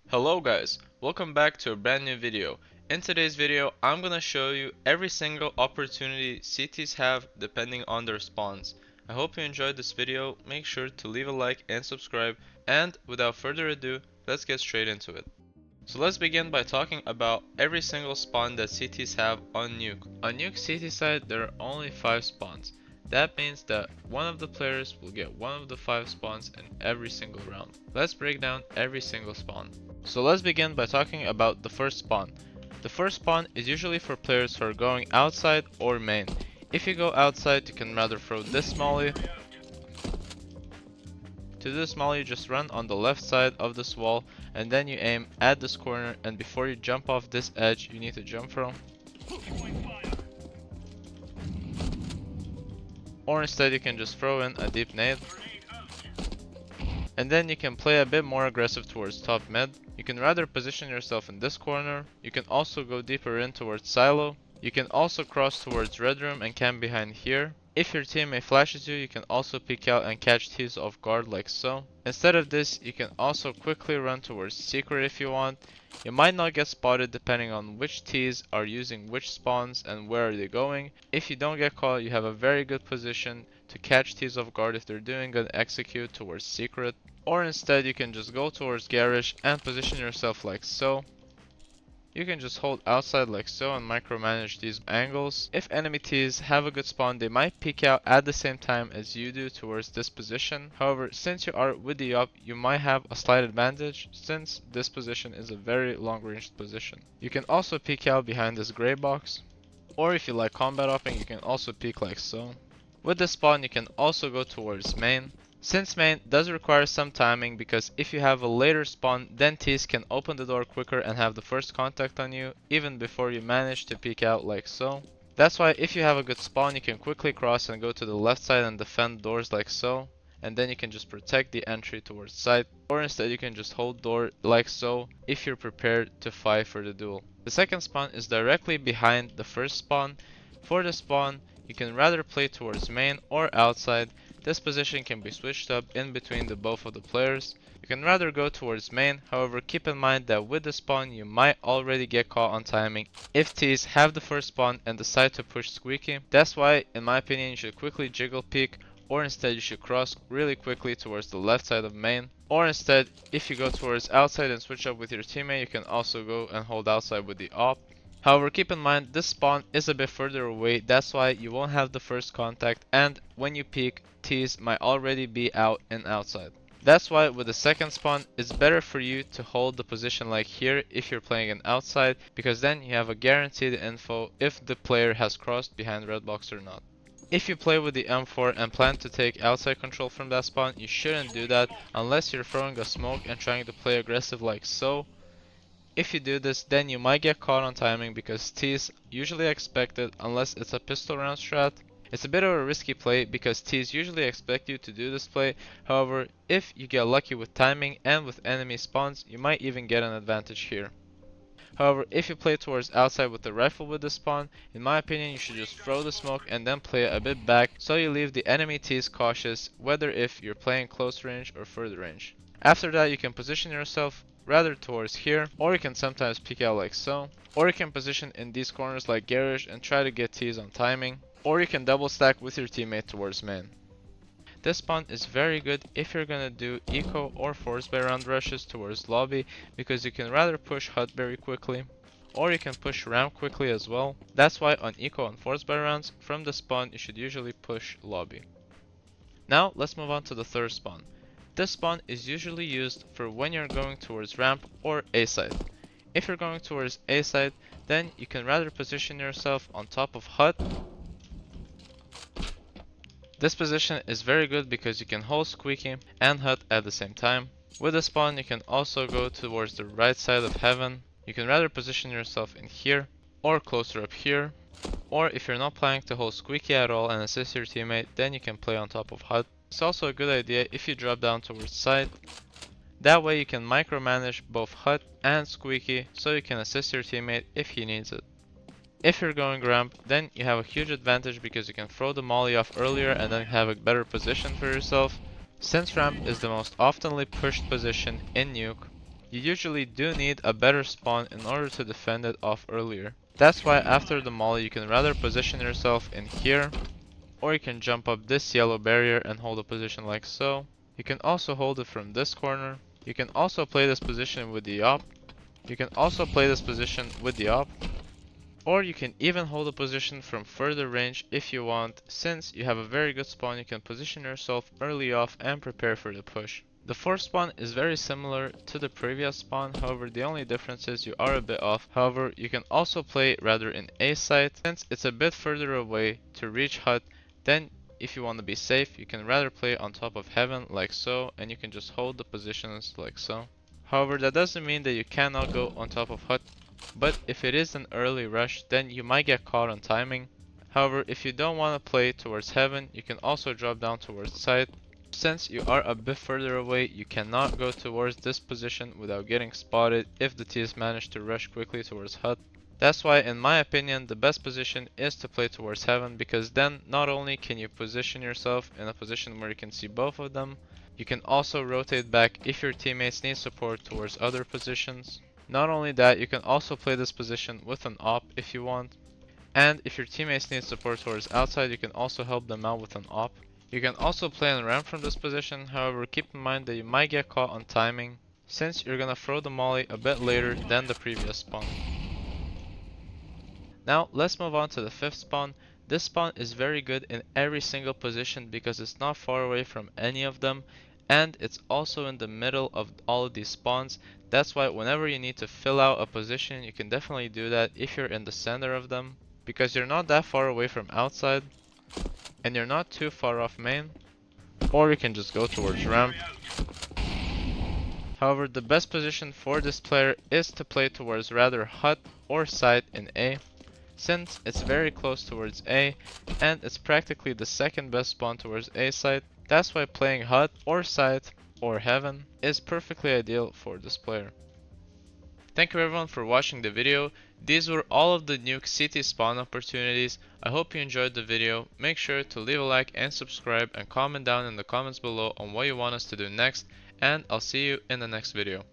Hello guys, welcome back to a brand new video. In today's video, I'm gonna show you every single opportunity CTs have depending on their spawns. I hope you enjoyed this video, make sure to leave a like and subscribe, and without further ado, let's get straight into it. So let's begin by talking about every single spawn that CTs have on Nuke. On Nuke CT side, there are only 5 spawns. That means that one of the players will get one of the 5 spawns in every single round. Let's break down every single spawn. So let's begin by talking about the first spawn. The first spawn is usually for players who are going outside or main. If you go outside, you can rather throw this molly. To do this molly, you just run on the left side of this wall and then you aim at this corner, and before you jump off this edge you need to jump from. Or instead you can just throw in a deep nade. And then you can play a bit more aggressive towards top mid. You can rather position yourself in this corner. You can also go deeper in towards silo. You can also cross towards red room and camp behind here. If your teammate flashes you, you can also peek out and catch teams off guard like so. Instead of this, you can also quickly run towards secret if you want. You might not get spotted depending on which tees are using which spawns and where are they going. If you don't get caught, you have a very good position to catch tees off guard if they're doing an execute towards secret. Or instead you can just go towards garish and position yourself like so. You can just hold outside like so and micromanage these angles. If enemy tees have a good spawn, they might peek out at the same time as you do towards this position. However, since you are with the up, you might have a slight advantage since this position is a very long ranged position. You can also peek out behind this gray box. Or if you like combat upping, you can also peek like so. With this spawn, you can also go towards main. Since main does require some timing, because if you have a later spawn, then tees can open the door quicker and have the first contact on you, even before you manage to peek out like so. That's why if you have a good spawn, you can quickly cross and go to the left side and defend doors like so. And then you can just protect the entry towards side. Or instead you can just hold door like so if you're prepared to fight for the duel. The second spawn is directly behind the first spawn. For the spawn, you can rather play towards main or outside. This position can be switched up in between the both of the players. You can rather go towards main, however keep in mind that with the spawn you might already get caught on timing if tees have the first spawn and decide to push squeaky. That's why in my opinion you should quickly jiggle peek, or instead you should cross really quickly towards the left side of main. Or instead, if you go towards outside and switch up with your teammate, you can also go and hold outside with the op. However, keep in mind this spawn is a bit further away, that's why you won't have the first contact, and when you peek, tees might already be out and outside. That's why with the second spawn, it's better for you to hold the position like here if you're playing an outside, because then you have a guaranteed info if the player has crossed behind red box or not. If you play with the M4 and plan to take outside control from that spawn, you shouldn't do that unless you're throwing a smoke and trying to play aggressive like so. If you do this, then you might get caught on timing because tees usually expect it unless it's a pistol round strat. It's a bit of a risky play because tees usually expect you to do this play. However, if you get lucky with timing and with enemy spawns, you might even get an advantage here. However, if you play towards outside with the rifle with the spawn, in my opinion you should just throw the smoke and then play a bit back so you leave the enemy tees cautious, whether if you're playing close range or further range. After that you can position yourself rather towards here, or you can sometimes peek out like so, or you can position in these corners like garish and try to get tees on timing, or you can double stack with your teammate towards main. This spawn is very good if you're gonna do eco or force by round rushes towards lobby, because you can rather push hut very quickly, or you can push ramp quickly as well. That's why on eco and force by rounds from the spawn you should usually push lobby. Now let's move on to the third spawn. This spawn is usually used for when you're going towards ramp or A side. If you're going towards A side, then you can rather position yourself on top of hut. This position is very good because you can hold squeaky and hut at the same time. With the spawn you can also go towards the right side of heaven. You can rather position yourself in here or closer up here. Or if you're not planning to hold squeaky at all and assist your teammate, then you can play on top of hut. It's also a good idea if you drop down towards side. That way you can micromanage both hut and squeaky so you can assist your teammate if he needs it. If you're going ramp, then you have a huge advantage because you can throw the molly off earlier and then have a better position for yourself. Since ramp is the most oftenly pushed position in Nuke, you usually do need a better spawn in order to defend it off earlier. That's why after the molly you can rather position yourself in here, or you can jump up this yellow barrier and hold a position like so. You can also hold it from this corner. You can also play this position with the op. You can also play this position with the op. Or you can even hold a position from further range if you want. Since you have a very good spawn, you can position yourself early off and prepare for the push. The fourth spawn is very similar to the previous spawn, however the only difference is you are a bit off. However, you can also play rather in A site, since it's a bit further away to reach hut. Then if you want to be safe, you can rather play on top of heaven like so, and you can just hold the positions like so. However, that doesn't mean that you cannot go on top of hut, but if it is an early rush, then you might get caught on timing. However, if you don't want to play towards heaven, you can also drop down towards side. Since you are a bit further away, you cannot go towards this position without getting spotted if the teams manage to rush quickly towards hut. That's why, in my opinion, the best position is to play towards heaven, because then not only can you position yourself in a position where you can see both of them, you can also rotate back if your teammates need support towards other positions. Not only that, you can also play this position with an op if you want. And if your teammates need support towards outside, you can also help them out with an op. You can also play and ramp from this position, however keep in mind that you might get caught on timing, since you're gonna throw the molly a bit later than the previous spawn. Now let's move on to the fifth spawn. This spawn is very good in every single position because it's not far away from any of them, and it's also in the middle of all of these spawns. That's why whenever you need to fill out a position, you can definitely do that if you're in the center of them, because you're not that far away from outside and you're not too far off main, or you can just go towards ramp. However, the best position for this player is to play towards rather hut or side in A, since it's very close towards A and it's practically the second best spawn towards A side. That's why playing hut or site or heaven is perfectly ideal for this player. Thank you everyone for watching the video. These were all of the Nuke CT spawn opportunities. I hope you enjoyed the video. Make sure to leave a like and subscribe and comment down in the comments below on what you want us to do next, and I'll see you in the next video.